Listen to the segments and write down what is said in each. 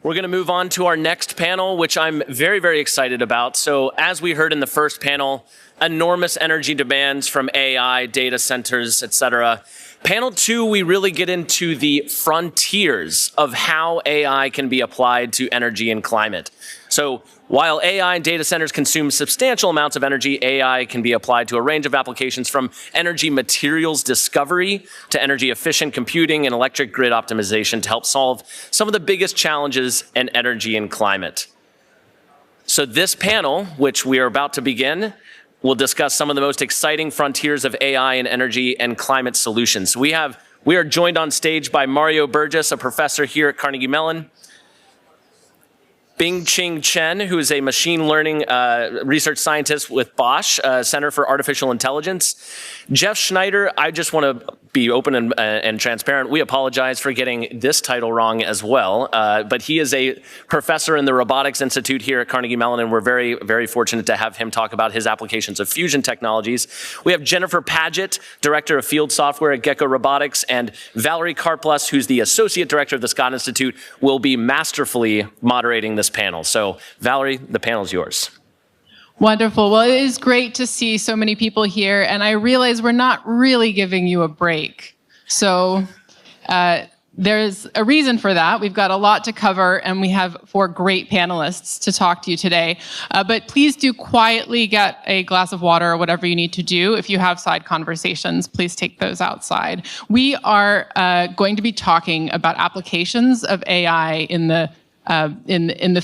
We're going to move on to our next panel, which I'm very, very excited about. So as we heard in the first panel, enormous energy demands from AI, data centers, et cetera. Panel 2, we really get into the frontiers of how AI can be applied to energy and climate. So while AI and data centers consume substantial amounts of energy, AI can be applied to a range of applications from energy materials discovery to energy efficient computing and electric grid optimization to help solve some of the biggest challenges in energy and climate. So this panel, which we are about to begin, will discuss some of the most exciting frontiers of AI and energy and climate solutions. We are joined on stage by Mario Berges, a professor here at Carnegie Mellon, Bingqing Chen, who is a machine learning research scientist with Bosch, Center for Artificial Intelligence. Jeff Schneider, I just want to be open and transparent. We apologize for getting this title wrong as well, but he is a professor in the Robotics Institute here at Carnegie Mellon, and we're very, very fortunate to have him talk about his applications of fusion technologies. We have Jennifer Padgett, Director of Field Software at Gecko Robotics, and Valerie Karplus, who's the Associate Director of the Scott Institute, will be masterfully moderating this panel. So Valerie, the panel is yours. Wonderful. Well, it is great to see so many people here, and I realize we're not really giving you a break. So there's a reason for that. We've got a lot to cover, and we have 4 great panelists to talk to you today. But please do quietly get a glass of water or whatever you need to do. If you have side conversations, please take those outside. We are going to be talking about applications of AI in the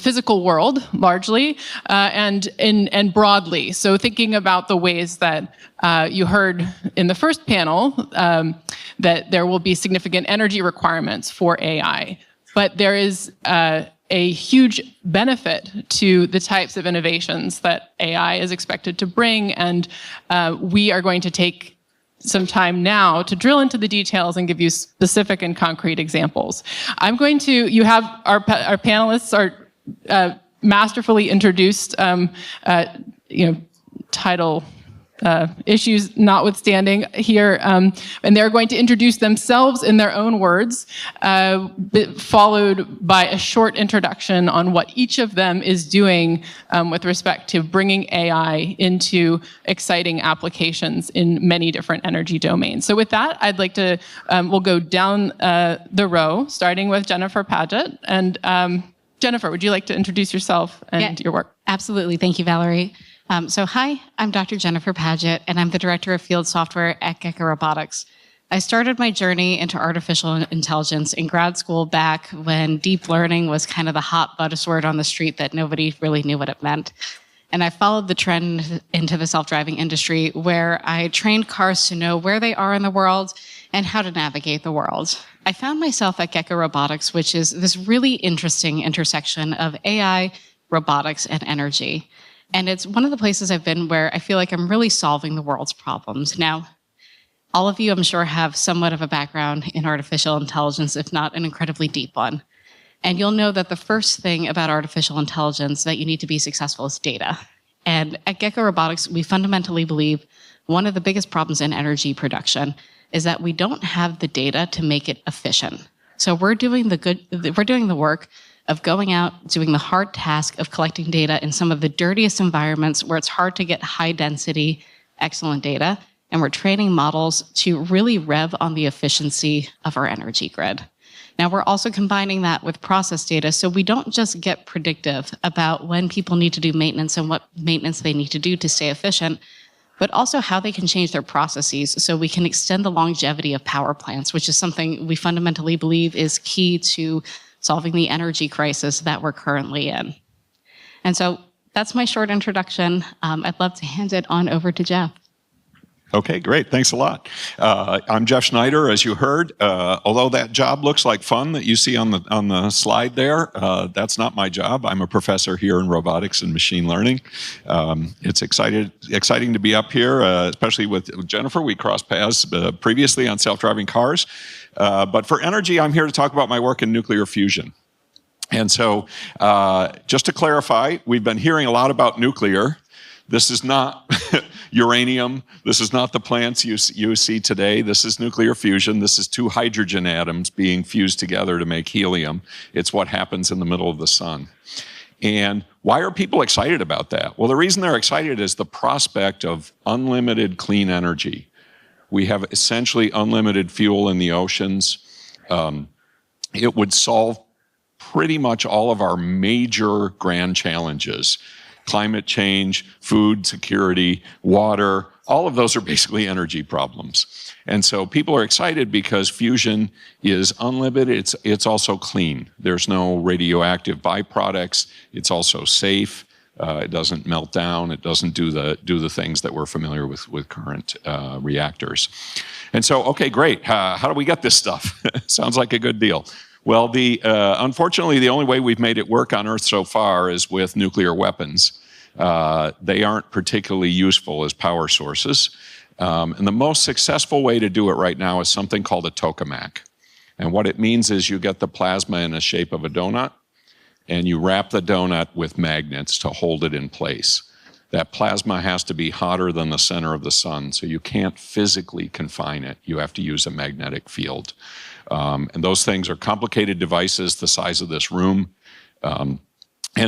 physical world, largely, and broadly. So thinking about the ways that you heard in the first panel, that there will be significant energy requirements for AI. But there is a huge benefit to the types of innovations that AI is expected to bring, and we are going to take some time now to drill into the details and give you specific and concrete examples. You have our panelists are masterfully introduced, title issues notwithstanding here, and they're going to introduce themselves in their own words, followed by a short introduction on what each of them is doing with respect to bringing AI into exciting applications in many different energy domains. So with that, I'd like to, we'll go down the row, starting with Jennifer Padgett. And Jennifer, would you like to introduce yourself and your work? Absolutely. Thank you, Valerie. Hi, I'm Dr. Jennifer Padgett, and I'm the Director of Field Software at Gecko Robotics. I started my journey into artificial intelligence in grad school back when deep learning was kind of the hot buzzword on the street that nobody really knew what it meant. And I followed the trend into the self-driving industry where I trained cars to know where they are in the world and how to navigate the world. I found myself at Gecko Robotics, which is this really interesting intersection of AI, robotics, and energy. And it's one of the places I've been where I feel like I'm really solving the world's problems. Now, all of you, I'm sure, have somewhat of a background in artificial intelligence, if not an incredibly deep one. And you'll know that the first thing about artificial intelligence that you need to be successful is data. And at Gecko Robotics, we fundamentally believe one of the biggest problems in energy production is that we don't have the data to make it efficient. So we're doing the work of going out, doing the hard task of collecting data in some of the dirtiest environments where it's hard to get high density, excellent data. And we're training models to really rev on the efficiency of our energy grid. Now, we're also combining that with process data, so we don't just get predictive about when people need to do maintenance and what maintenance they need to do to stay efficient, but also how they can change their processes so we can extend the longevity of power plants, which is something we fundamentally believe is key to solving the energy crisis that we're currently in. And so that's my short introduction. I'd love to hand it on over to Jeff. Okay, great. Thanks a lot. I'm Jeff Schneider, as you heard. Although that job looks like fun that you see on the slide there, that's not my job. I'm a professor here in robotics and machine learning. It's exciting to be up here, especially with Jennifer. We crossed paths previously on self-driving cars. But for energy, I'm here to talk about my work in nuclear fusion. And so, just to clarify, we've been hearing a lot about nuclear. This is not uranium. This is not the plants you see today. This is nuclear fusion. This is two hydrogen atoms being fused together to make helium. It's what happens in the middle of the sun. And why are people excited about that? Well, the reason they're excited is the prospect of unlimited clean energy. We have essentially unlimited fuel in the oceans. It would solve pretty much all of our major grand challenges. Climate change, food security, water, all of those are basically energy problems. And so people are excited because fusion is unlimited. It's also clean. There's no radioactive byproducts. It's also safe. It doesn't melt down. It doesn't do the things that we're familiar with current reactors. And so, okay, great. How do we get this stuff? Sounds like a good deal. Well, unfortunately, the only way we've made it work on Earth so far is with nuclear weapons. They aren't particularly useful as power sources. And the most successful way to do it right now is something called a tokamak. And what it means is you get the plasma in the shape of a donut, and you wrap the donut with magnets to hold it in place. That plasma has to be hotter than the center of the sun, so you can't physically confine it. You have to use a magnetic field. And those things are complicated devices the size of this room. And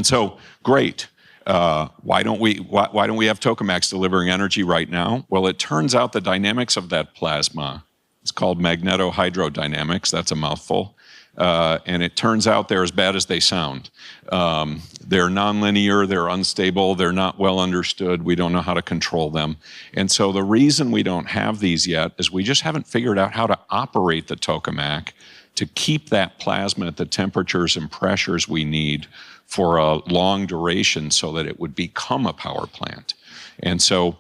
so, great. Why don't we have tokamaks delivering energy right now? Well, it turns out the dynamics of that plasma, it's called magnetohydrodynamics. That's a mouthful. And it turns out they're as bad as they sound. They're nonlinear, they're unstable, they're not well understood, we don't know how to control them. And so the reason we don't have these yet is we just haven't figured out how to operate the tokamak to keep that plasma at the temperatures and pressures we need for a long duration so that it would become a power plant. And so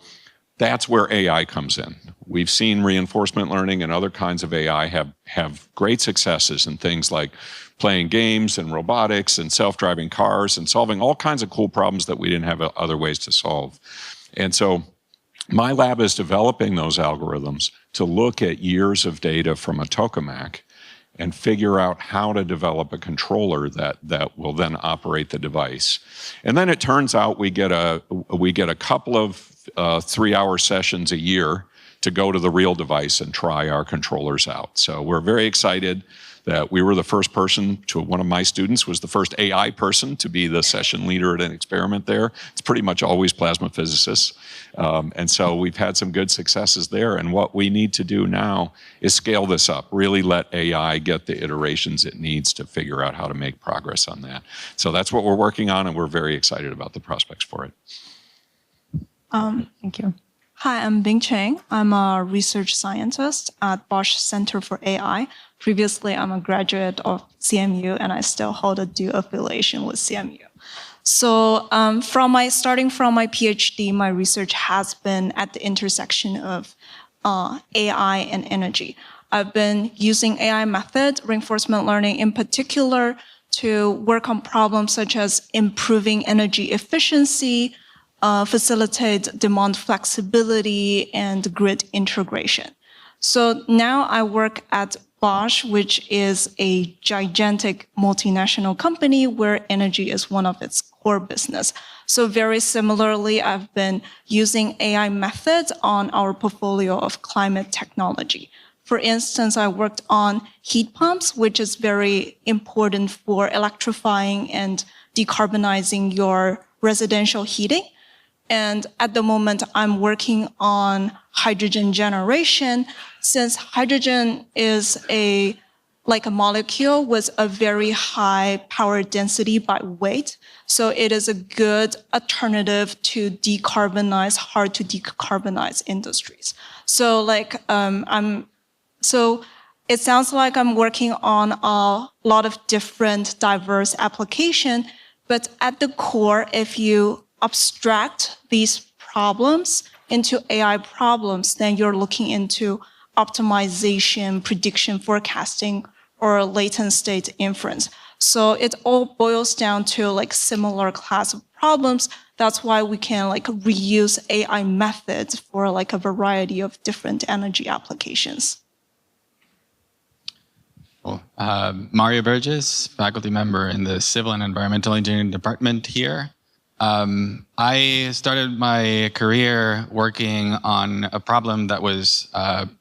that's where AI comes in. We've seen reinforcement learning and other kinds of AI have great successes in things like playing games and robotics and self-driving cars and solving all kinds of cool problems that we didn't have other ways to solve. And so my lab is developing those algorithms to look at years of data from a tokamak and figure out how to develop a controller that will then operate the device. And then it turns out we get a couple of 3-hour sessions a year to go to the real device and try our controllers out. So we're very excited that we were the first person one of my students was the first AI person to be the session leader at an experiment there. It's pretty much always plasma physicists. And so we've had some good successes there. And what we need to do now is scale this up, really let AI get the iterations it needs to figure out how to make progress on that. So that's what we're working on, and we're very excited about the prospects for it. Thank you. Hi, I'm Bingqing. I'm a research scientist at Bosch Center for AI. Previously, I'm a graduate of CMU, and I still hold a dual affiliation with CMU. So starting from my PhD, my research has been at the intersection of AI and energy. I've been using AI methods, reinforcement learning in particular, to work on problems such as improving energy efficiency, facilitate demand flexibility, and grid integration. So now I work at Bosch, which is a gigantic multinational company where energy is one of its core business. So very similarly, I've been using AI methods on our portfolio of climate technology. For instance, I worked on heat pumps, which is very important for electrifying and decarbonizing your residential heating. And at the moment, I'm working on hydrogen generation, since hydrogen is like a molecule with a very high power density by weight. So it is a good alternative to hard to decarbonize industries. So so it sounds like I'm working on a lot of different diverse applications, but at the core, if you abstract these problems into AI problems, then you're looking into optimization, prediction forecasting, or latent state inference. So it all boils down to similar class of problems. That's why we can reuse AI methods for a variety of different energy applications. Cool. Mario Berges, faculty member in the Civil and Environmental Engineering Department here. I started my career working on a problem that was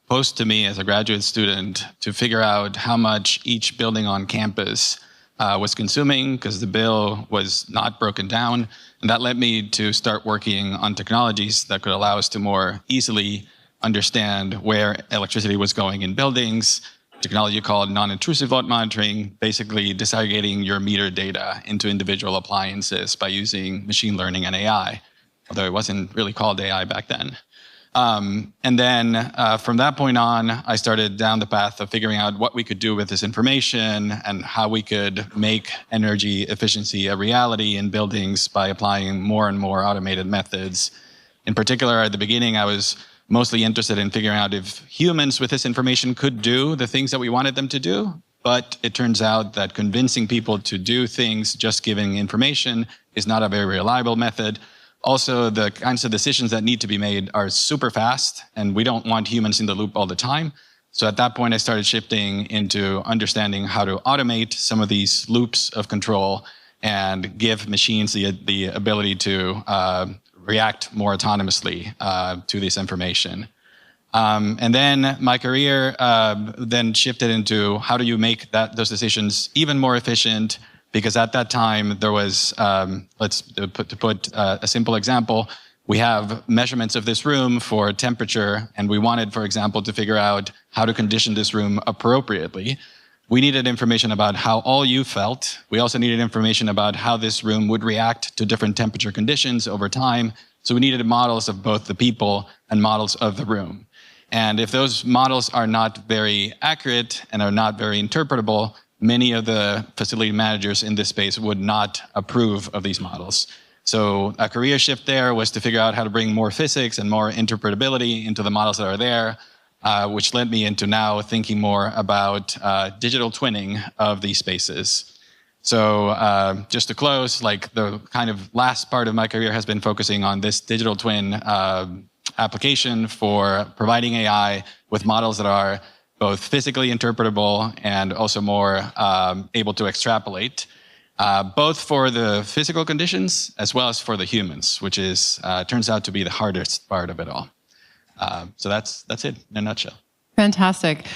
posed to me as a graduate student to figure out how much each building on campus was consuming, because the bill was not broken down. And that led me to start working on technologies that could allow us to more easily understand where electricity was going in buildings. Technology called non-intrusive load monitoring, basically disaggregating your meter data into individual appliances by using machine learning and AI, although it wasn't really called AI back then. And then from that point on, I started down the path of figuring out what we could do with this information and how we could make energy efficiency a reality in buildings by applying more and more automated methods. In particular, at the beginning, I was mostly interested in figuring out if humans with this information could do the things that we wanted them to do. But it turns out that convincing people to do things just giving information is not a very reliable method. Also, the kinds of decisions that need to be made are super fast, and we don't want humans in the loop all the time. So at that point, I started shifting into understanding how to automate some of these loops of control and give machines the ability to react more autonomously to this information. And then my career then shifted into how do you make those decisions even more efficient, because at that time there was, to put a simple example, we have measurements of this room for temperature, and we wanted, for example, to figure out how to condition this room appropriately. We needed information about how all you felt. We also needed information about how this room would react to different temperature conditions over time. So we needed models of both the people and models of the room. And if those models are not very accurate and are not very interpretable, many of the facility managers in this space would not approve of these models. So a career shift there was to figure out how to bring more physics and more interpretability into the models that are there, which led me into now thinking more about digital twinning of these spaces. So just to close, like the kind of last part of my career has been focusing on this digital twin application for providing AI with models that are both physically interpretable and also more able to extrapolate, both for the physical conditions as well as for the humans, which is turns out to be the hardest part of it all. So that's it in a nutshell. Fantastic.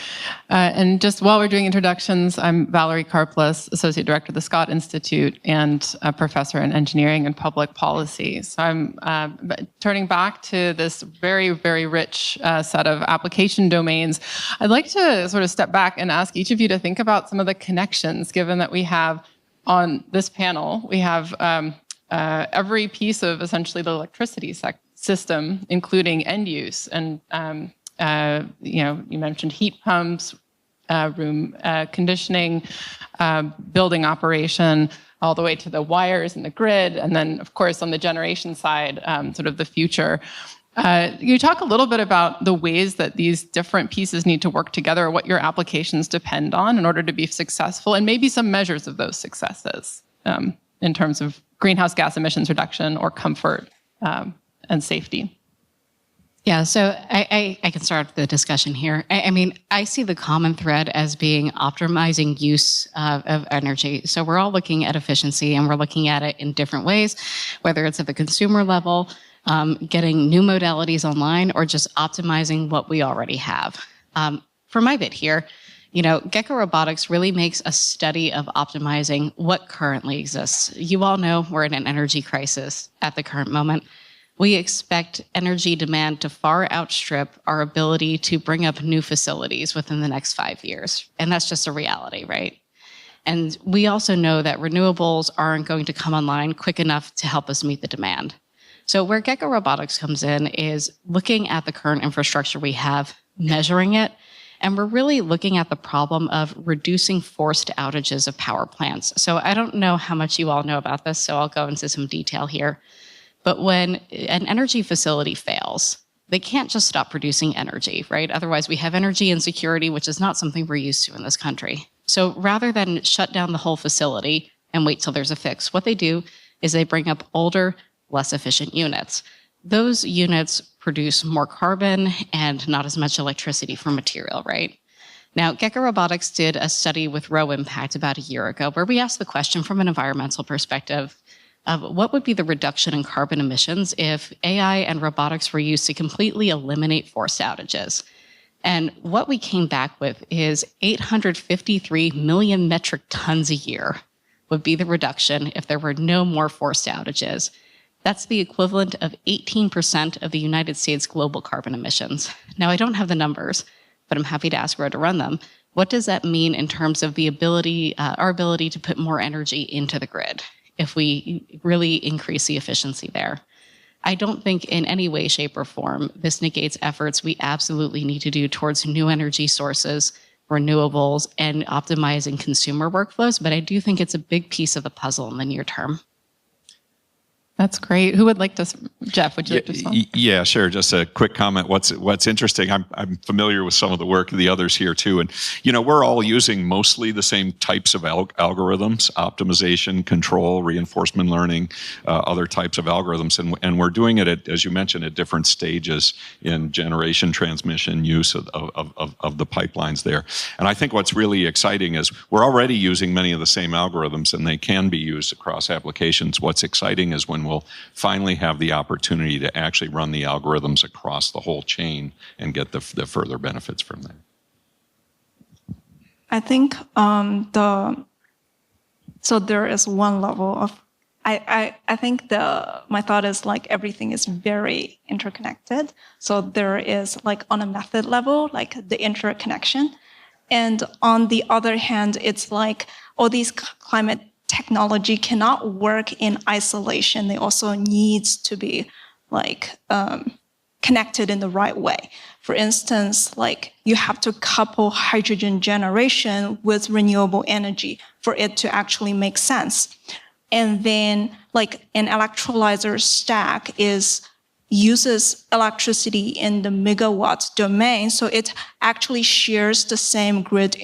And just while we're doing introductions, I'm Valerie Karplus, Associate Director of the Scott Institute and a professor in engineering and public policy. So I'm turning back to this very, very rich set of application domains. I'd like to sort of step back and ask each of you to think about some of the connections, given that we have on this panel, we have every piece of essentially the electricity system, including end use. And you mentioned heat pumps, room conditioning, building operation, all the way to the wires and the grid, and then, of course, on the generation side, sort of the future. You talk a little bit about the ways that these different pieces need to work together, what your applications depend on in order to be successful, and maybe some measures of those successes in terms of greenhouse gas emissions reduction or comfort and safety. Yeah, so I can start the discussion here. I mean, I see the common thread as being optimizing use of energy. So we're all looking at efficiency, and we're looking at it in different ways, whether it's at the consumer level, getting new modalities online, or just optimizing what we already have. For my bit here, Gecko Robotics really makes a study of optimizing what currently exists. You all know we're in an energy crisis at the current moment. We expect energy demand to far outstrip our ability to bring up new facilities within the next 5 years. And that's just a reality, right? And we also know that renewables aren't going to come online quick enough to help us meet the demand. So where Gecko Robotics comes in is looking at the current infrastructure we have, measuring it, and we're really looking at the problem of reducing forced outages of power plants. So I don't know how much you all know about this, so I'll go into some detail here. But when an energy facility fails, they can't just stop producing energy, right? Otherwise, we have energy insecurity, which is not something we're used to in this country. So rather than shut down the whole facility and wait till there's a fix, what they do is they bring up older, less efficient units. Those units produce more carbon and not as much electricity for material, right? Now, Gecko Robotics did a study with Row Impact about a year ago where we asked the question from an environmental perspective, of what would be the reduction in carbon emissions if AI and robotics were used to completely eliminate forced outages. And what we came back with is 853 million metric tons a year would be the reduction if there were no more forced outages. That's the equivalent of 18% of the United States global carbon emissions. Now, I don't have the numbers, but I'm happy to ask Ro to run them. What does that mean in terms of the ability, our ability to put more energy into the grid if we really increase the efficiency there? I don't think in any way, shape, or form this negates efforts we absolutely need to do towards new energy sources, renewables, and optimizing consumer workflows, but I do think it's a big piece of the puzzle in the near term. That's great. Who would like to, Jeff, would you like to respond? Yeah, sure. Just a quick comment. What's interesting, I'm familiar with some of the work of the others here too. And, we're all using mostly the same types of algorithms, optimization, control, reinforcement learning, other types of algorithms. And we're doing it, as you mentioned, at different stages in generation, transmission, use of the pipelines there. And I think what's really exciting is we're already using many of the same algorithms and they can be used across applications. What's exciting is when we'll finally have the opportunity to actually run the algorithms across the whole chain and get the further benefits from that. I think so there is one level of, I think my thought is like everything is very interconnected. So there is like on a method level, like the interconnection. And on the other hand, it's like all these climate technology cannot work in isolation. They also needs to be like connected in the right way. For instance, like you have to couple hydrogen generation with renewable energy for it to actually make sense. And then like an electrolyzer stack uses electricity in the megawatt domain. So it actually shares the same grid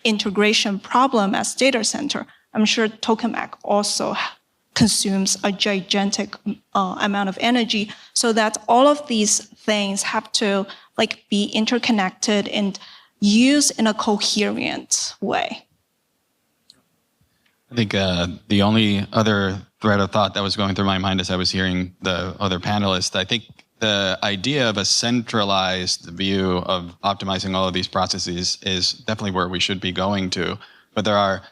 integration problem as data center. I'm sure tokamak also consumes a gigantic amount of energy, so that all of these things have to like be interconnected and used in a coherent way. I think the only other thread of thought that was going through my mind as I was hearing the other panelists, I think the idea of a centralized view of optimizing all of these processes is definitely where we should be going to, but there are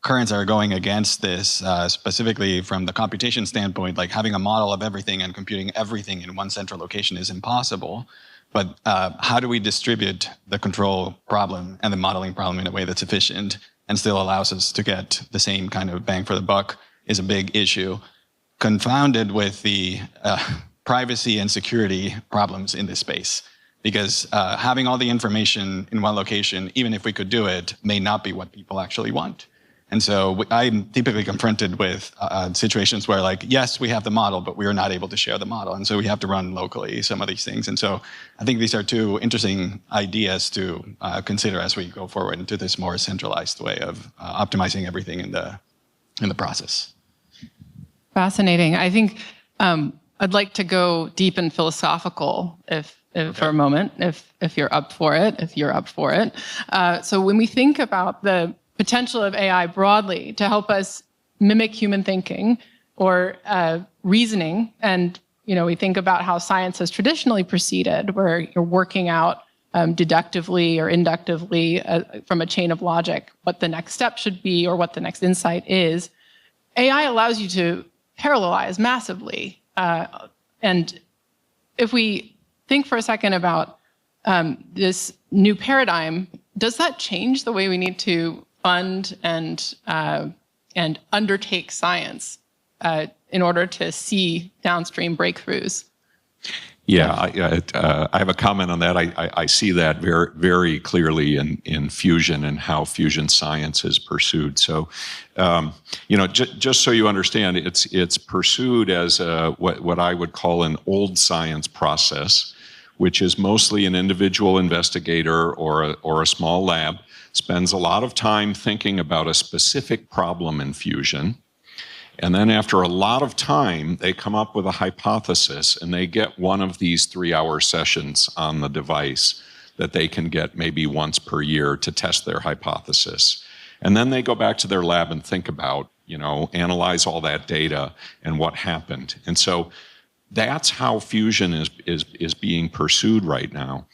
currents are going against this, specifically from the computation standpoint, like having a model of everything and computing everything in one central location is impossible. But how do we distribute the control problem and the modeling problem in a way that's efficient and still allows us to get the same kind of bang for the buck is a big issue, confounded with the privacy and security problems in this space. Because having all the information in one location, even if we could do it, may not be what people actually want. And so I'm typically confronted with situations where, like, yes, we have the model, but we are not able to share the model. And so we have to run locally some of these things. And so I think these are two interesting ideas to consider as we go forward into this more centralized way of optimizing everything in the process. Fascinating. I think I'd like to go deep and philosophical for a moment, if you're up for it. So when we think about the potential of AI broadly to help us mimic human thinking or reasoning, and we think about how science has traditionally proceeded, where you're working out deductively or inductively from a chain of logic what the next step should be or what the next insight is. AI allows you to parallelize massively. And if we think for a second about this new paradigm, does that change the way we need to fund and undertake science in order to see downstream breakthroughs? Yeah, I have a comment on that. I see that very, very clearly in fusion and how fusion science is pursued. So, just so you understand, it's pursued as what I would call an old science process, which is mostly an individual investigator or a small lab spends a lot of time thinking about a specific problem in fusion. And then after a lot of time, they come up with a hypothesis and they get one of these 3-hour sessions on the device that they can get maybe once per year to test their hypothesis. And then they go back to their lab and think about analyze all that data and what happened. And so that's how fusion is being pursued right now.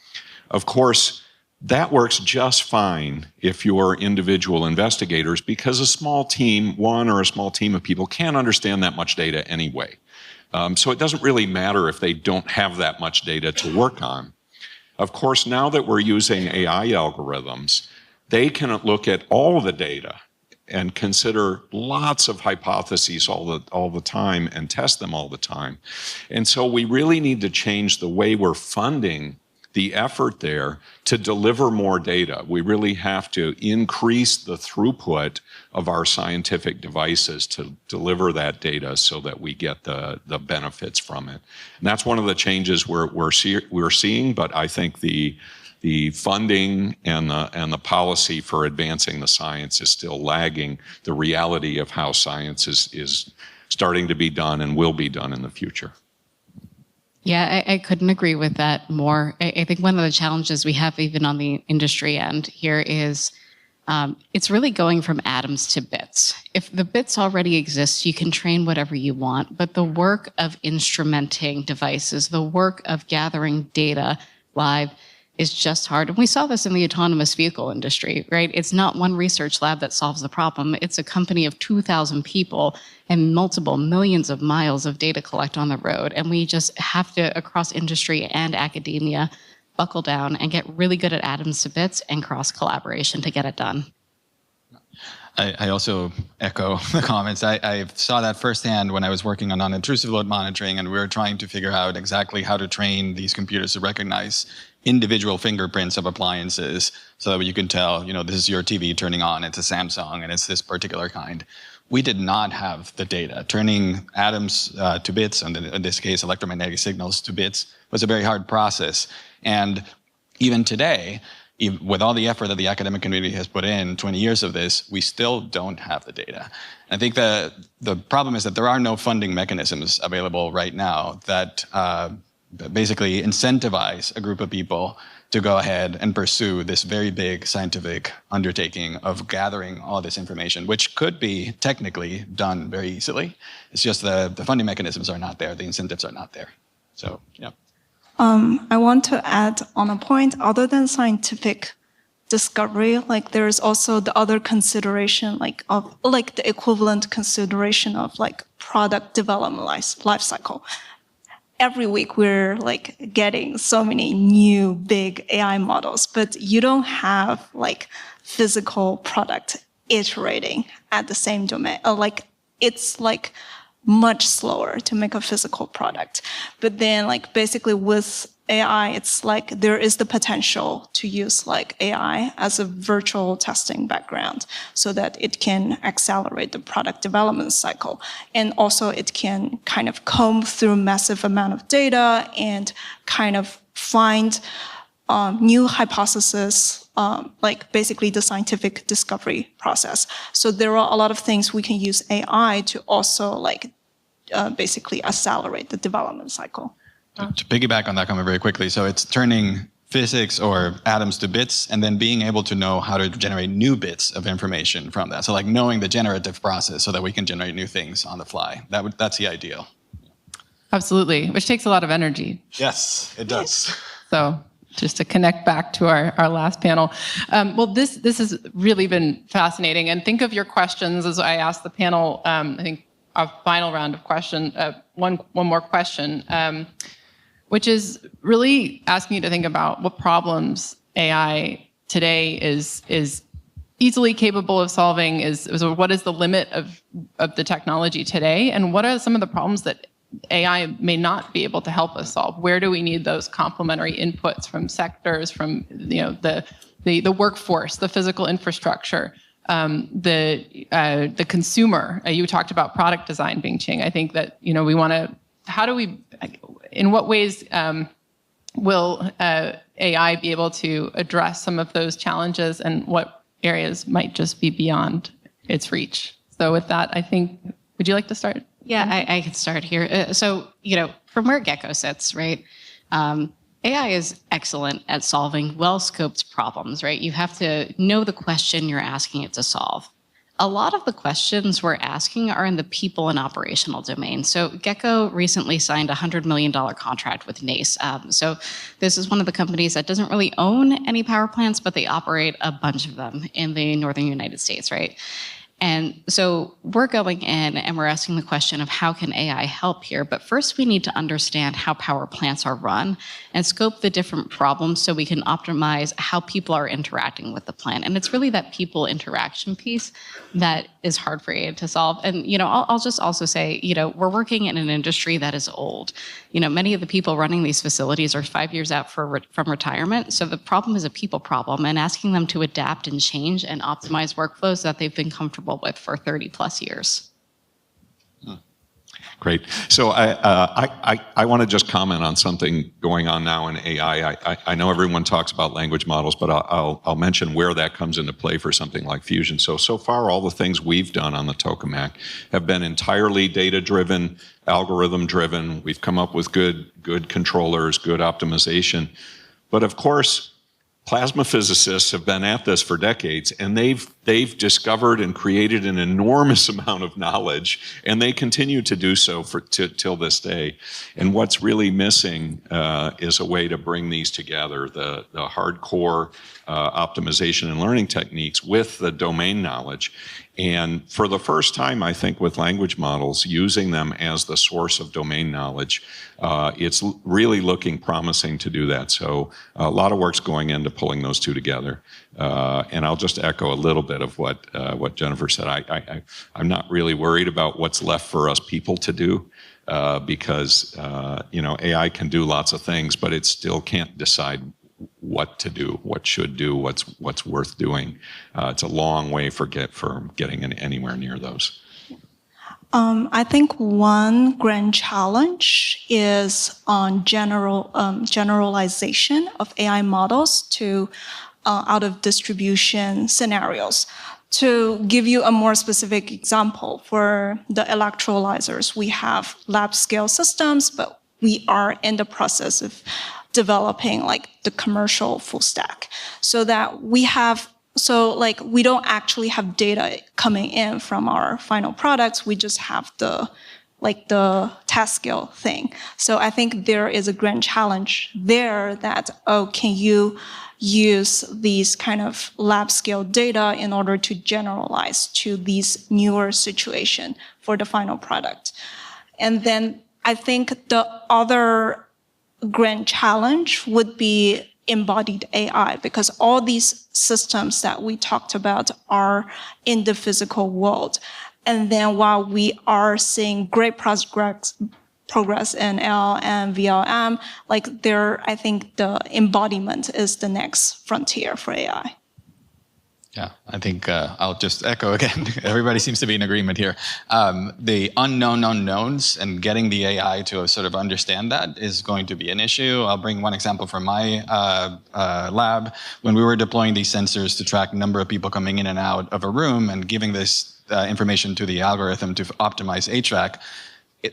Of course, that works just fine if you're individual investigators, because a small team, one or a small team of people, can't understand that much data anyway. So it doesn't really matter if they don't have that much data to work on. Of course, now that we're using AI algorithms, they can look at all the data and consider lots of hypotheses all the time and test them all the time. And so we really need to change the way we're funding the effort there to deliver more data. We really have to increase the throughput of our scientific devices to deliver that data so that we get the benefits from it. And that's one of the changes we're seeing, but I think the funding and the policy for advancing the science is still lagging the reality of how science is starting to be done and will be done in the future. Yeah, I couldn't agree with that more. I think one of the challenges we have even on the industry end here is it's really going from atoms to bits. If the bits already exist, you can train whatever you want, but the work of instrumenting devices, the work of gathering data live is just hard. And we saw this in the autonomous vehicle industry, right? It's not one research lab that solves the problem. It's a company of 2,000 people and multiple millions of miles of data collect on the road. And we just have to, across industry and academia, buckle down and get really good at atoms to bits and cross collaboration to get it done. I also echo the comments. I saw that firsthand when I was working on non-intrusive load monitoring, and we were trying to figure out exactly how to train these computers to recognize individual fingerprints of appliances so that you can tell, this is your TV turning on, it's a Samsung, and it's this particular kind. We did not have the data. Turning atoms to bits, and in this case, electromagnetic signals to bits, was a very hard process. And even today, with all the effort that the academic community has put in, 20 years of this, we still don't have the data. I think the problem is that there are no funding mechanisms available right now that basically incentivize a group of people to go ahead and pursue this very big scientific undertaking of gathering all this information, which could be technically done very easily. It's just the funding mechanisms are not there, the incentives are not there. So, yeah. I want to add on a point, other than scientific discovery, there is also the other consideration, the equivalent consideration of product development life cycle. Every week we're getting so many new big AI models, but you don't have physical product iterating at the same domain. It's much slower to make a physical product. But then basically with AI, it's there is the potential to use AI as a virtual testing background so that it can accelerate the product development cycle. And also it can kind of comb through massive amount of data and kind of find new hypotheses, basically the scientific discovery process. So there are a lot of things we can use AI to also basically accelerate the development cycle. To piggyback on that comment very quickly, so it's turning physics or atoms to bits and then being able to know how to generate new bits of information from that. So knowing the generative process so that we can generate new things on the fly. That's the ideal. Absolutely, which takes a lot of energy. Yes, it does. So just to connect back to our last panel. Well, this has really been fascinating. And think of your questions as I asked the panel, I think a final round of question, one more question, which is really asking you to think about what problems AI today is easily capable of solving, what is the limit of the technology today, and what are some of the problems that AI may not be able to help us solve? Where do we need those complementary inputs from sectors, from the workforce, the physical infrastructure, the consumer? You talked about product design, Bingqing. I think that we want to. In what ways will AI be able to address some of those challenges, and what areas might just be beyond its reach? So with that, I think, would you like to start? Yeah, I can start here. So, from where Gecko sits, right? AI is excellent at solving well-scoped problems, right? You have to know the question you're asking it to solve. A lot of the questions we're asking are in the people and operational domain. So Gecko recently signed a $100 million contract with NACE. So this is one of the companies that doesn't really own any power plants, but they operate a bunch of them in the northern United States, right? And so we're going in and we're asking the question of how can AI help here? But first we need to understand how power plants are run and scope the different problems so we can optimize how people are interacting with the plant. And it's really that people interaction piece that is hard for AI to solve. And, I'll just also say, we're working in an industry that is old. Many of the people running these facilities are 5 years out from retirement. So the problem is a people problem, and asking them to adapt and change and optimize workflows that they've been comfortable with for 30 plus years. Great. So I want to just comment on something going on now in AI. I know everyone talks about language models, but I'll mention where that comes into play for something like Fusion. So far, all the things we've done on the tokamak have been entirely data-driven, algorithm-driven. We've come up with good controllers, good optimization. But of course, plasma physicists have been at this for decades, and they've discovered and created an enormous amount of knowledge, and they continue to do so till this day. And what's really missing is a way to bring these together, the hardcore optimization and learning techniques with the domain knowledge. And for the first time, I think, with language models, using them as the source of domain knowledge, it's really looking promising to do that. So a lot of work's going into pulling those two together. And I'll just echo a little bit of what Jennifer said. I'm not really worried about what's left for us people to do, because AI can do lots of things, but it still can't decide what to do, what should do, what's worth doing. It's a long way for getting anywhere near those. I think one grand challenge is on generalization of AI models to out of distribution scenarios. To give you a more specific example, for the electrolyzers, we have lab scale systems, but we are in the process of developing like the commercial full stack, so that we don't actually have data coming in from our final products. We just have the task scale thing. So I think there is a grand challenge there that, can you use these kind of lab scale data in order to generalize to these newer situation for the final product? And then I think the other grand challenge would be embodied AI, because all these systems that we talked about are in the physical world. And then while we are seeing great progress in L and VLM, I think the embodiment is the next frontier for AI. Yeah, I think I'll just echo again. Everybody seems to be in agreement here. The unknown unknowns and getting the AI to sort of understand that is going to be an issue. I'll bring one example from my lab. When we were deploying these sensors to track the number of people coming in and out of a room and giving this information to the algorithm to optimize HVAC,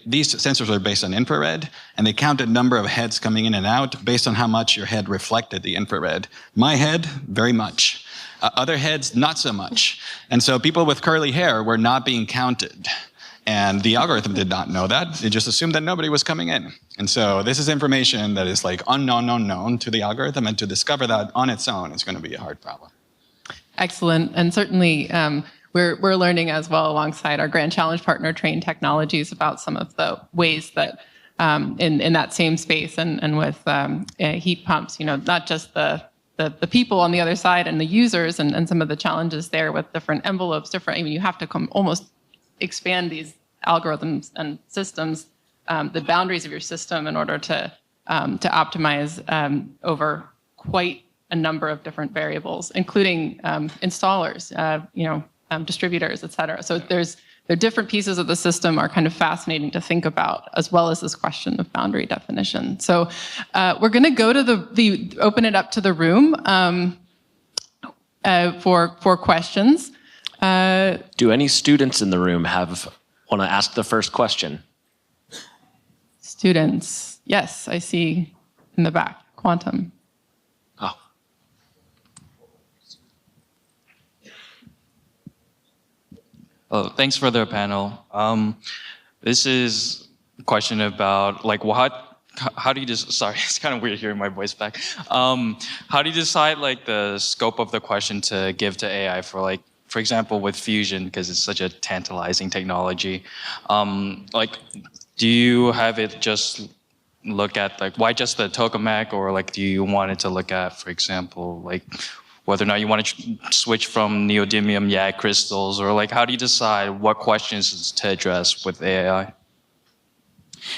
these sensors are based on infrared, and they counted number of heads coming in and out based on how much your head reflected the infrared. My head, very much. Other heads, not so much. And so people with curly hair were not being counted. And the algorithm did not know that. It just assumed that nobody was coming in. And so this is information that is like unknown to the algorithm, and to discover that on its own is going to be a hard problem. Excellent. And certainly we're learning as well alongside our Grand Challenge partner, Train Technologies, about some of the ways that in that same space and with heat pumps, not just the people on the other side and the users and some of the challenges there with different envelopes, you have to almost expand these algorithms and systems, the boundaries of your system in order to optimize over quite a number of different variables, including installers, distributors, et cetera. So there are different pieces of the system are kind of fascinating to think about, as well as this question of boundary definition. So we're going to go to open it up to the room for questions. Do any students in the room want to ask the first question? Students, yes, I see in the back, quantum. Oh. Oh, thanks for the panel. This is a question about like how do you just, sorry, it's kind of weird hearing my voice back. How do you decide like the scope of the question to give to AI for example, with fusion, because it's such a tantalizing technology. Like, do you have it just look at like, why just the tokamak, or like, do you want it to look at, for example, like whether or not you want to switch from neodymium YAG crystals, or like, how do you decide what questions to address with AI?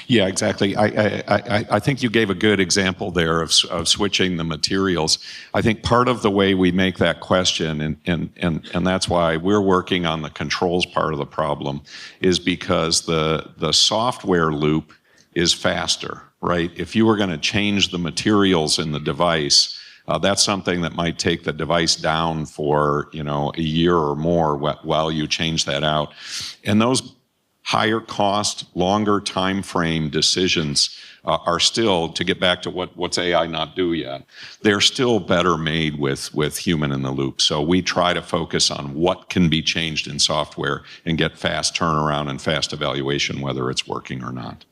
Yeah, exactly. I think you gave a good example there of switching the materials. I think part of the way we make that question, and that's why we're working on the controls part of the problem, is because the software loop is faster, right? If you were going to change the materials in the device, that's something that might take the device down for a year or more while you change that out. And those higher cost, longer time frame decisions are still, to get back to what's AI not do yet, they're still better made with human in the loop. So we try to focus on what can be changed in software and get fast turnaround and fast evaluation whether it's working or not.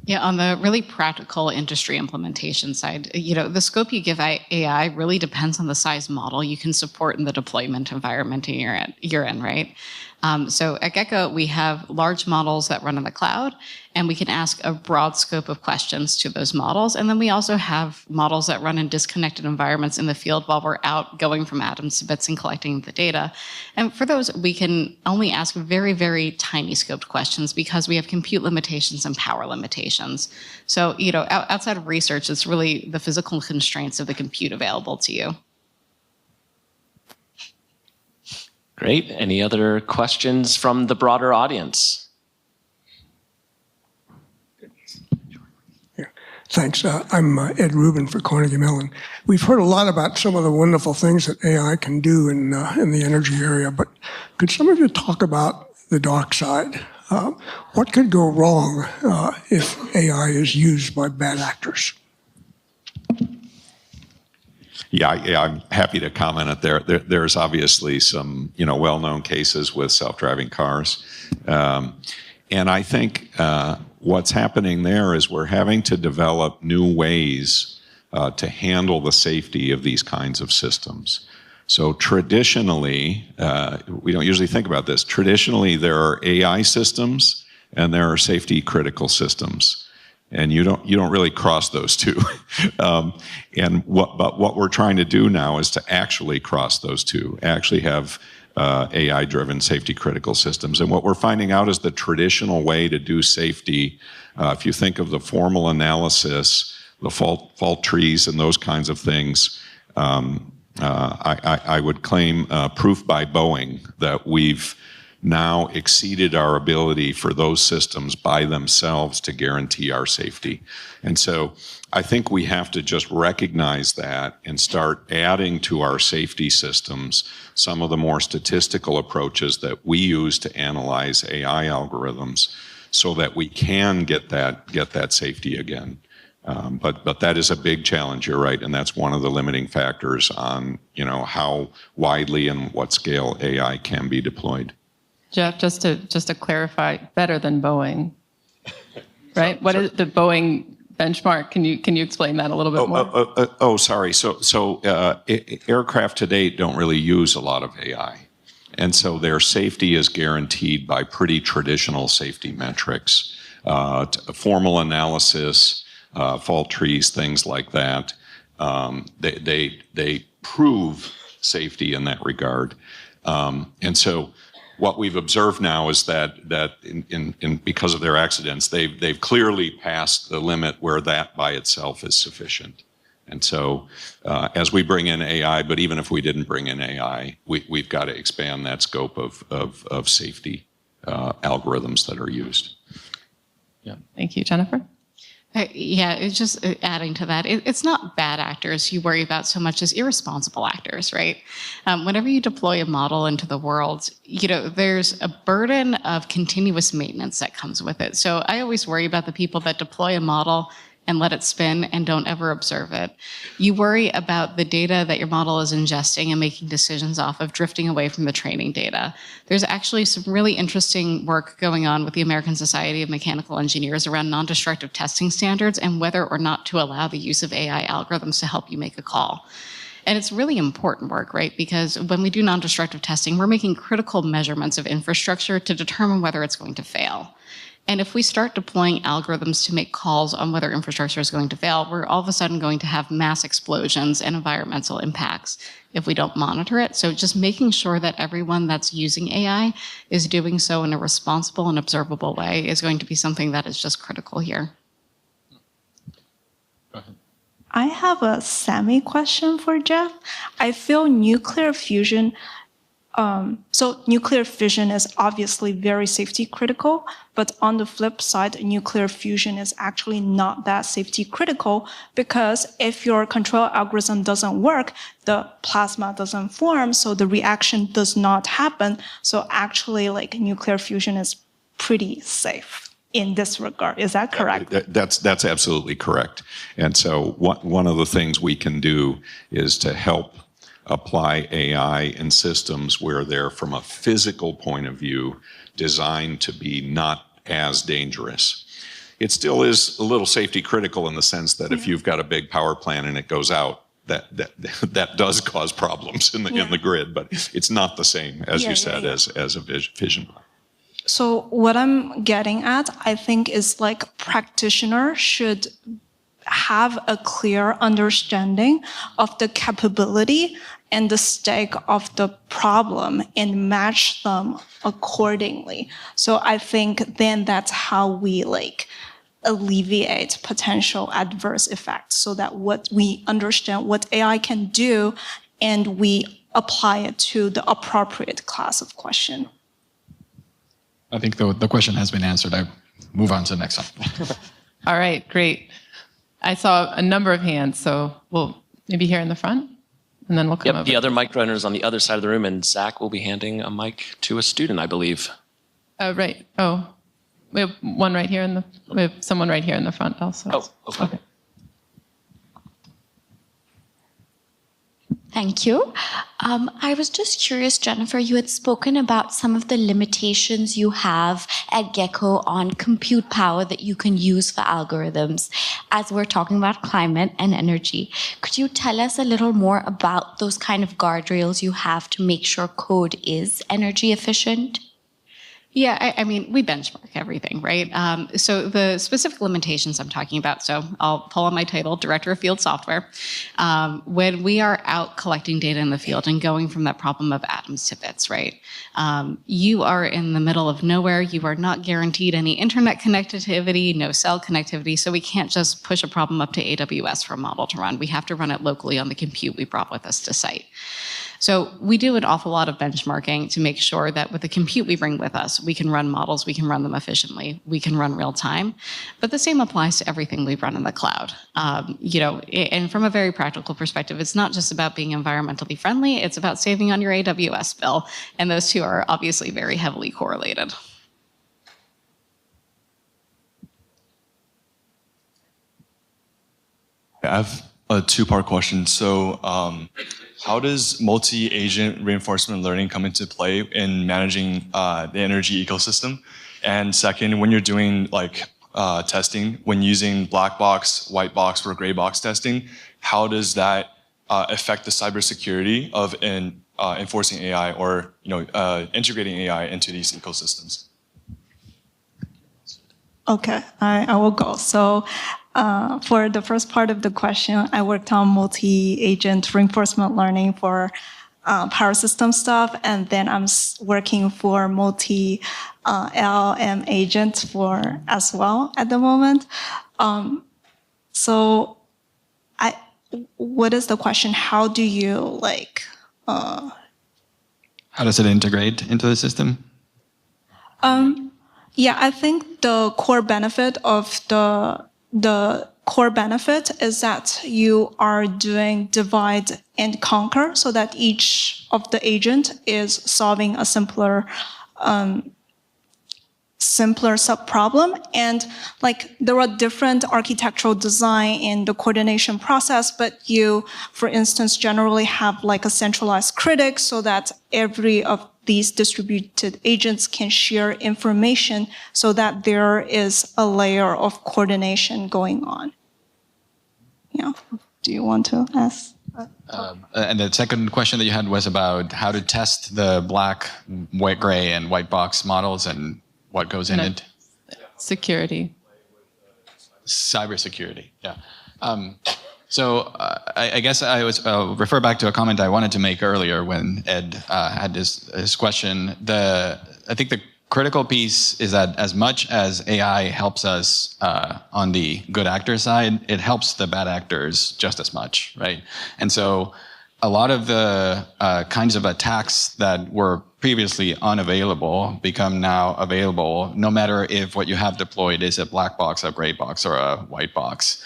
Yeah, on the really practical industry implementation side, the scope you give AI really depends on the size model you can support in the deployment environment you're in, right? So at Gecko, we have large models that run in the cloud, and we can ask a broad scope of questions to those models. And then we also have models that run in disconnected environments in the field while we're out going from atoms to bits and collecting the data. And for those, we can only ask very, very tiny scoped questions because we have compute limitations and power limitations. So, outside of research, it's really the physical constraints of the compute available to you. Great. Any other questions from the broader audience? Yeah. Thanks. I'm Ed Rubin for Carnegie Mellon. We've heard a lot about some of the wonderful things that AI can do in the energy area, but could some of you talk about the dark side? What could go wrong if AI is used by bad actors? Yeah, I'm happy to comment on there. There's obviously some, well-known cases with self-driving cars. And I think what's happening there is we're having to develop new ways to handle the safety of these kinds of systems. So traditionally, we don't usually think about this. Traditionally, there are AI systems and there are safety critical systems. And you don't really cross those two. But what we're trying to do now is to actually cross those two, actually have AI-driven safety critical systems. And what we're finding out is the traditional way to do safety, if you think of the formal analysis, the fault trees and those kinds of things, I would claim proof by Boeing that we've now exceeded our ability for those systems by themselves to guarantee our safety. And so I think we have to just recognize that and start adding to our safety systems some of the more statistical approaches that we use to analyze AI algorithms so that we can get that safety again. But that is a big challenge, you're right, and that's one of the limiting factors on how widely and what scale AI can be deployed. Jeff, just to clarify, better than Boeing, right? What is the Boeing benchmark? Can you explain that a little bit more? Sorry. So aircraft to date don't really use a lot of AI, and so their safety is guaranteed by pretty traditional safety metrics, formal analysis, fault trees, things like that. They prove safety in that regard, and so. What we've observed now is that in because of their accidents, they've clearly passed the limit where that by itself is sufficient. And so, as we bring in AI, but even if we didn't bring in AI, we've got to expand that scope of safety algorithms that are used. Yeah. Thank you, Jennifer. Yeah, it's just adding to that. It's not bad actors you worry about so much as irresponsible actors, right? Whenever you deploy a model into the world, there's a burden of continuous maintenance that comes with it. So I always worry about the people that deploy a model and let it spin and don't ever observe it. You worry about the data that your model is ingesting and making decisions off of drifting away from the training data. There's actually some really interesting work going on with the American Society of Mechanical Engineers around non-destructive testing standards and whether or not to allow the use of AI algorithms to help you make a call. And it's really important work, right? Because when we do non-destructive testing, we're making critical measurements of infrastructure to determine whether it's going to fail. And if we start deploying algorithms to make calls on whether infrastructure is going to fail, we're all of a sudden going to have mass explosions and environmental impacts if we don't monitor it. So just making sure that everyone that's using AI is doing so in a responsible and observable way is going to be something that is just critical here. Go ahead. I have a semi-question for Jeff. I feel nuclear fusion, so nuclear fission is obviously very safety critical, but on the flip side, nuclear fusion is actually not that safety critical because if your control algorithm doesn't work, the plasma doesn't form, so the reaction does not happen. So actually, like, nuclear fusion is pretty safe in this regard. Is that correct? That's absolutely correct. And so one of the things we can do is to help apply AI in systems where they're, from a physical point of view, designed to be not as dangerous. It still is a little safety critical in the sense that if you've got a big power plant and it goes out, that does cause problems in the grid, but it's not the same, as you said, as a fission. So what I'm getting at, I think, is like practitioner should have a clear understanding of the capability and the stake of the problem and match them accordingly. So I think then that's how we like alleviate potential adverse effects so that what we understand what AI can do and we apply it to the appropriate class of question. I think the question has been answered. I move on to the next one. All right, great. I saw a number of hands, so we'll maybe here in the front, and then we'll come over. The other mic runner is on the other side of the room, and Zach will be handing a mic to a student, I believe. Right. Oh, we have one right here we have someone right here in the front also. Oh, okay. Thank you. I was just curious, Jennifer, you had spoken about some of the limitations you have at Gecko on compute power that you can use for algorithms as we're talking about climate and energy. Could you tell us a little more about those kind of guardrails you have to make sure code is energy efficient? Yeah, I mean, we benchmark everything, right? So the specific limitations I'm talking about, so I'll pull on my title, Director of Field Software. When we are out collecting data in the field and going from that problem of atoms to bits, right? You are in the middle of nowhere. You are not guaranteed any internet connectivity, no cell connectivity, so we can't just push a problem up to AWS for a model to run. We have to run it locally on the compute we brought with us to site. So we do an awful lot of benchmarking to make sure that with the compute we bring with us, we can run models, we can run them efficiently, we can run real time. But the same applies to everything we run in the cloud. And from a very practical perspective, it's not just about being environmentally friendly, it's about saving on your AWS bill. And those two are obviously very heavily correlated. I have a two-part question. So how does multi-agent reinforcement learning come into play in managing the energy ecosystem? And second, when you're doing like testing, when using black box, white box, or gray box testing, how does that affect the cybersecurity of enforcing AI or integrating AI into these ecosystems? Okay, I will go. So for the first part of the question, I worked on multi-agent reinforcement learning for power system stuff, and then I'm working for multi-LLM agent for as well at the moment. So what is the question? How do you how does it integrate into the system? Yeah, I think the core benefit of the core benefit is that you are doing divide and conquer so that each of the agent is solving a simpler simpler sub-problem. And like there are different architectural design in the coordination process, but you, for instance, generally have like a centralized critic so that every of these distributed agents can share information so that there is a layer of coordination going on. Yeah. Do you want to ask? And the second question that you had was about how to test the black, white, gray, and white box models and what goes in it. Security. Cybersecurity, yeah. I guess I was refer back to a comment I wanted to make earlier when Ed had his question. I think the critical piece is that as much as AI helps us on the good actor side, it helps the bad actors just as much, right? And so a lot of the kinds of attacks that were previously unavailable become now available, no matter if what you have deployed is a black box, a gray box, or a white box.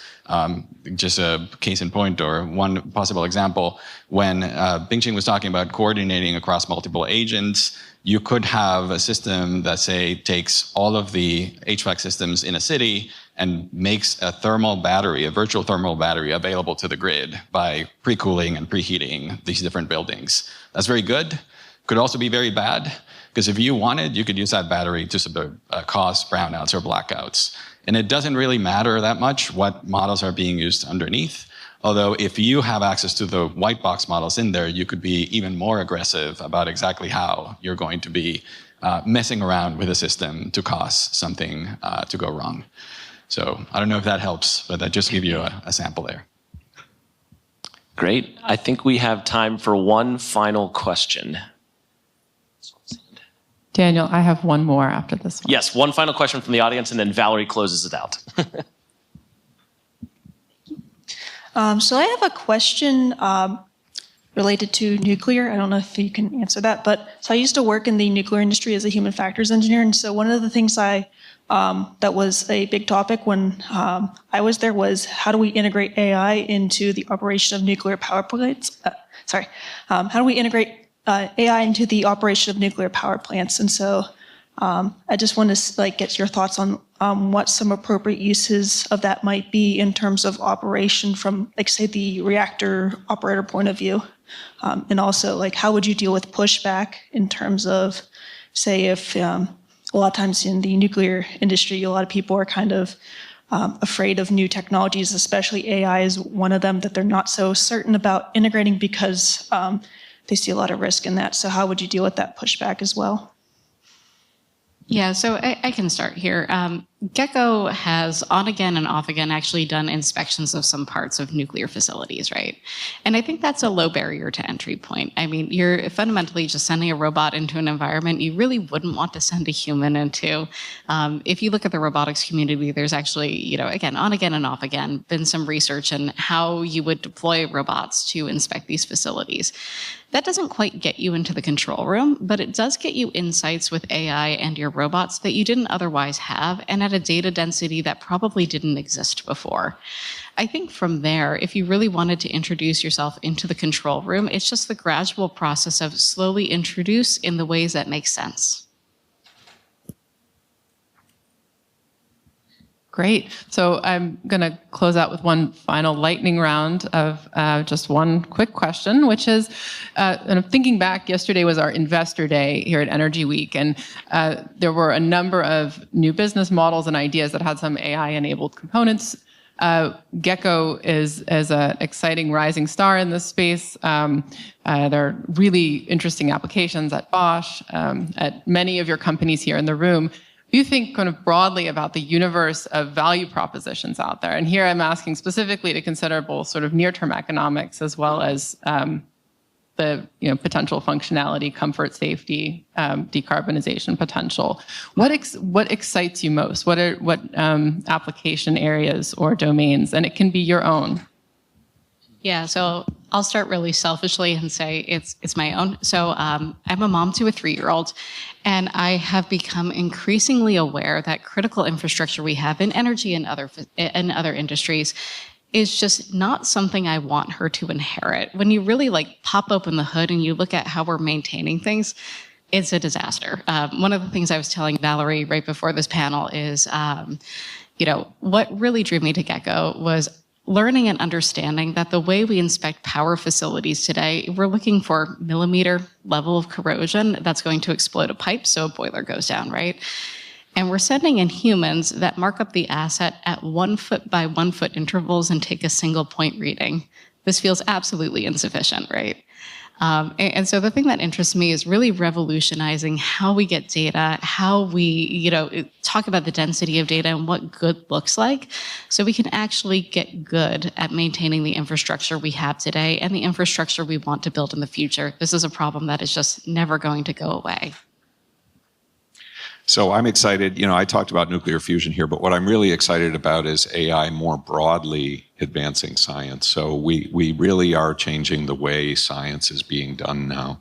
Just a case in point, or one possible example, when Bingqing was talking about coordinating across multiple agents, you could have a system that, say, takes all of the HVAC systems in a city and makes a thermal battery, a virtual thermal battery, available to the grid by pre-cooling and preheating these different buildings. That's very good. Could also be very bad, because if you wanted, you could use that battery to cause brownouts or blackouts. And it doesn't really matter that much what models are being used underneath. Although if you have access to the white box models in there, you could be even more aggressive about exactly how you're going to be messing around with a system to cause something to go wrong. So I don't know if that helps, but that just give you a sample there. Great. I think we have time for one final question. Daniel, I have one more after this one. Yes, one final question from the audience, and then Valerie closes it out. So I have a question related to nuclear. I don't know if you can answer that, but so I used to work in the nuclear industry as a human factors engineer, and so one of the things that was a big topic when I was there was how do we integrate AI into the operation of nuclear power plants? How do we integrate AI into the operation of nuclear power plants? And so I just want to get your thoughts on what some appropriate uses of that might be in terms of operation from, say, the reactor operator point of view. And also, how would you deal with pushback in terms of, say, if a lot of times in the nuclear industry, a lot of people are kind of afraid of new technologies, especially AI is one of them that they're not so certain about integrating because they see a lot of risk in that. So how would you deal with that pushback as well? Yeah, so I can start here. Gecko has on again and off again actually done inspections of some parts of nuclear facilities, right? And I think that's a low barrier to entry point. I mean, you're fundamentally just sending a robot into an environment you really wouldn't want to send a human into. If you look at the robotics community, there's actually, again, on again and off again, been some research on how you would deploy robots to inspect these facilities. That doesn't quite get you into the control room, but it does get you insights with AI and your robots that you didn't otherwise have, and at a data density that probably didn't exist before. I think from there, if you really wanted to introduce yourself into the control room, it's just the gradual process of slowly introduce in the ways that make sense. Great. So I'm going to close out with one final lightning round of just one quick question, which is, and thinking back, yesterday was our investor day here at Energy Week, and there were a number of new business models and ideas that had some AI-enabled components. Gecko is an exciting rising star in this space. There are really interesting applications at Bosch, at many of your companies here in the room. You think kind of broadly about the universe of value propositions out there. And here I'm asking specifically to consider both sort of near-term economics as well as the potential functionality, comfort, safety, decarbonization potential. What excites you most? What application areas or domains? And it can be your own. Yeah, so I'll start really selfishly and say it's my own. So I'm a mom to a 3-year-old, and I have become increasingly aware that critical infrastructure we have in energy and other industries is just not something I want her to inherit. When you really pop open the hood and you look at how we're maintaining things, it's a disaster. One of the things I was telling Valerie right before this panel is, what really drew me to Gecko was learning and understanding that the way we inspect power facilities today, we're looking for millimeter level of corrosion that's going to explode a pipe so a boiler goes down, right? And we're sending in humans that mark up the asset at 1 foot by 1 foot intervals and take a single point reading. This feels absolutely insufficient, right? And so the thing that interests me is really revolutionizing how we get data, how we, talk about the density of data and what good looks like, so we can actually get good at maintaining the infrastructure we have today and the infrastructure we want to build in the future. This is a problem that is just never going to go away. So I'm excited. I talked about nuclear fusion here, but what I'm really excited about is AI more broadly advancing science. So we really are changing the way science is being done now.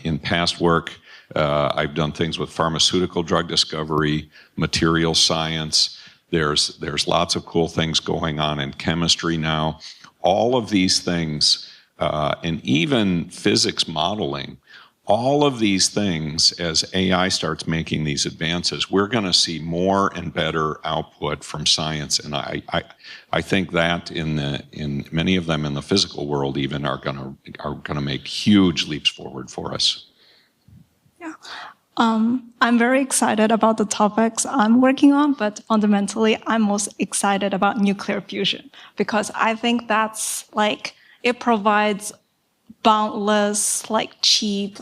In past work, I've done things with pharmaceutical drug discovery, material science. There's lots of cool things going on in chemistry now. All of these things, and even physics modeling, all of these things, as AI starts making these advances, we're going to see more and better output from science, and I think that in many of them in the physical world even are going to make huge leaps forward for us. Yeah, I'm very excited about the topics I'm working on, but fundamentally, I'm most excited about nuclear fusion because I think that's it provides boundless, cheap,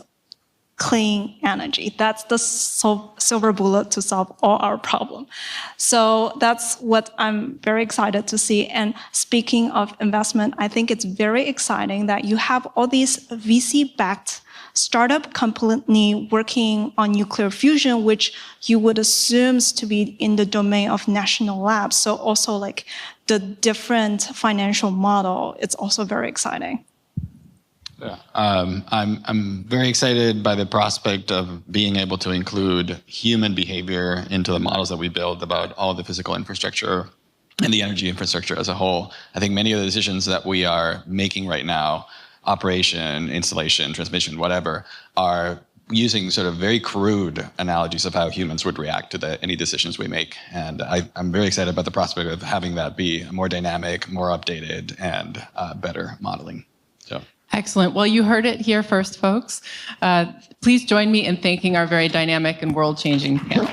clean energy. That's the silver bullet to solve all our problems. So that's what I'm very excited to see. And speaking of investment, I think it's very exciting that you have all these VC-backed startup company working on nuclear fusion, which you would assume to be in the domain of national labs. So also the different financial model, it's also very exciting. Yeah. I'm very excited by the prospect of being able to include human behavior into the models that we build about all the physical infrastructure and the energy infrastructure as a whole. I think many of the decisions that we are making right now, operation, installation, transmission, whatever, are using sort of very crude analogies of how humans would react to any decisions we make. And I'm very excited about the prospect of having that be more dynamic, more updated, and better modeling. So. Excellent. Well, you heard it here first, folks. Please join me in thanking our very dynamic and world-changing panel.